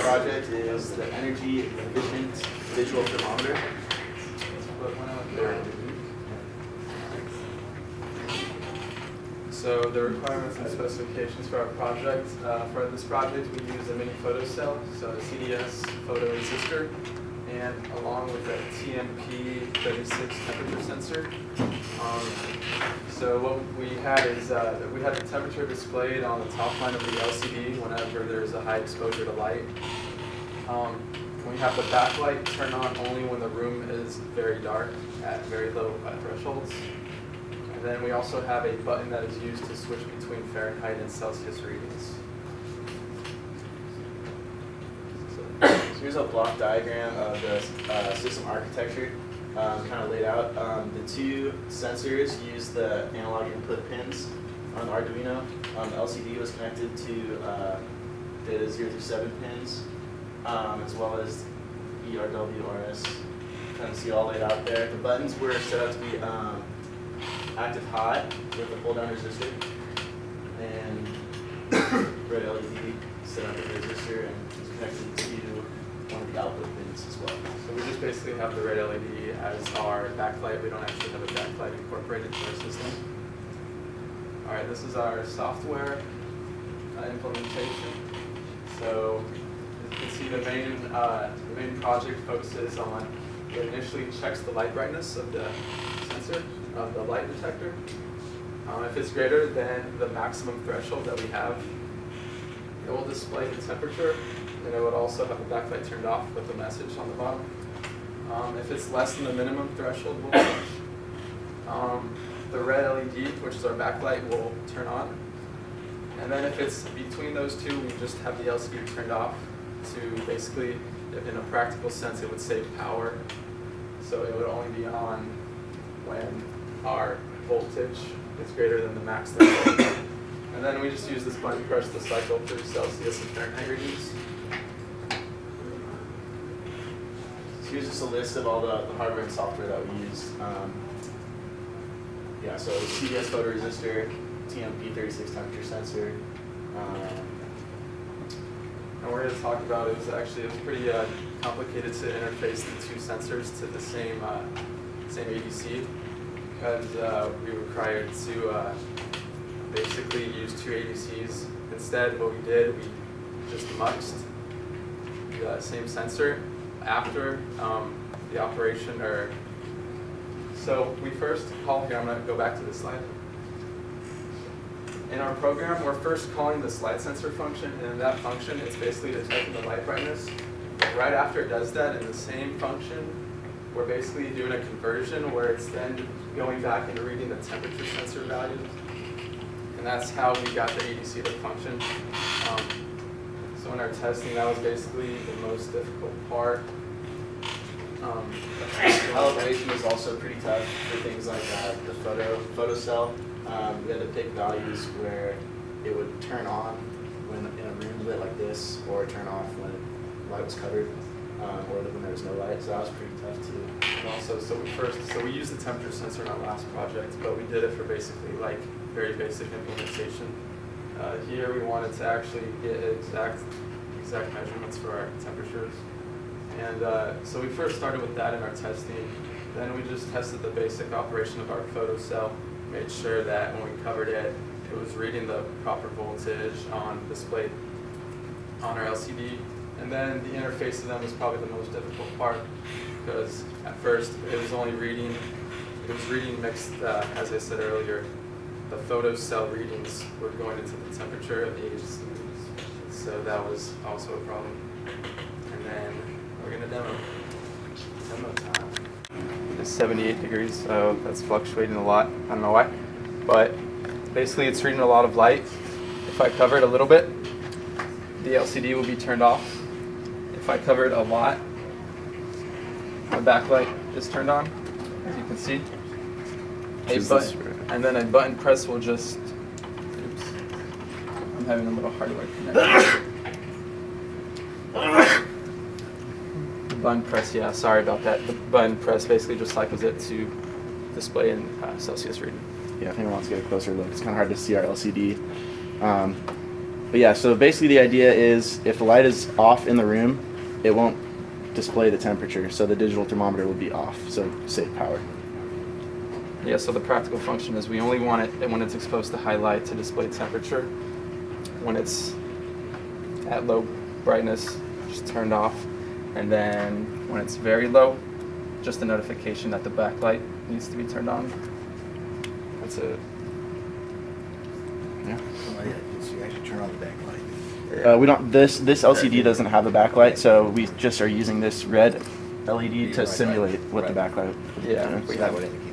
project is the energy efficient visual thermometer. Put one out there. So the requirements and specifications for our project. For this project, we use a mini photo cell, so a CDS photoresistor, and along with a TMP 36 temperature sensor. So what we had is we had the temperature displayed on the top line of the LCD whenever there's a high exposure to light. We have the backlight turn on only when the room is very dark at very low thresholds. And then we also have a button that is used to switch between Fahrenheit and Celsius readings. So here's a block diagram of the system architecture, kind of laid out. The two sensors use the analog input pins on the Arduino. The LCD was connected to the 0 through 7 pins, as well as ERW, RS. Kind of see it all laid out there. The buttons were set up to be active high with a pull down resistor, and red LED set up a resistor and is connected to one of the output pins as well. So we just basically have the red LED as our backlight. We don't actually have a backlight incorporated to our system. All right, this is our software implementation. So as you can see, the main project focuses on, it initially checks the light brightness of the sensor, of the light detector. If it's greater than the maximum threshold that we have, it will display the temperature, and it would also have the backlight turned off with a message on the bottom. If it's less than the minimum threshold voltage, the red LED, which is our backlight, will turn on. And then if it's between those two, we just have the LCD turned off to basically, in a practical sense, it would save power. So it would only be on when our voltage is greater than the max threshold. And then we just use this button press to cycle through Celsius and Fahrenheit readings. So here's just a list of all the hardware and software that we use. So CDS photoresistor, TMP 36 temperature sensor. And we're going to talk about it was pretty complicated to interface the two sensors to the same ADC, because we were required to basically use two ADCs. Instead, what we did, we just muxed the same sensor after the operation. So we first call here, I'm going to go back to this slide. In our program, we're first calling this light sensor function, and in that function, it's basically detecting the light brightness. Right after it does that, in the same function, we're basically doing a conversion where it's then going back and reading the temperature sensor values. And that's how we got the ADC to function. So in our testing, that was basically the most difficult part. Calibration was also pretty tough for things like the photo cell. We had to pick values where it would turn on when in a room lit like this, or turn off when light was covered, or when there was no light. So that was pretty tough too. And also, so we used the temperature sensor in our last project, but we did it for basically like very basic implementation. Here we wanted to actually get exact measurements for our temperatures. And so we first started with that in our testing. Then we just tested the basic operation of our photo cell, made sure that when we covered it, it was reading the proper voltage displayed on our LCD. And then the interface of them was probably the most difficult part, because at first it was reading mixed, as I said earlier, the photo cell readings were going into the temperature of the ADC. So that was also a problem. And then we're going to demo time. It's 78 degrees, so that's fluctuating a lot. I don't know why. But basically it's reading a lot of light. If I cover it a little bit, the LCD will be turned off. If I cover it a lot, the backlight is turned on, as you can see. And then a button press will just, oops, I'm having a little hardware connection. The button press, yeah, sorry about that. The button press basically just cycles it to display in Celsius reading. Yeah, if anyone wants to get a closer look, it's kind of hard to see our LCD. But yeah, so basically the idea is if the light is off in the room, it won't display the temperature. So the digital thermometer will be off, so save power. Yeah, so the practical function is we only want it when it's exposed to high light to display temperature. When it's at low brightness, just turned off. And then when it's very low, just a notification that the backlight needs to be turned on. That's it. Yeah. Oh, yeah, you actually turn on the backlight. We don't. This LCD doesn't have a backlight, so we just are using this red LED to simulate what the backlight would Yeah. do. So that would indicate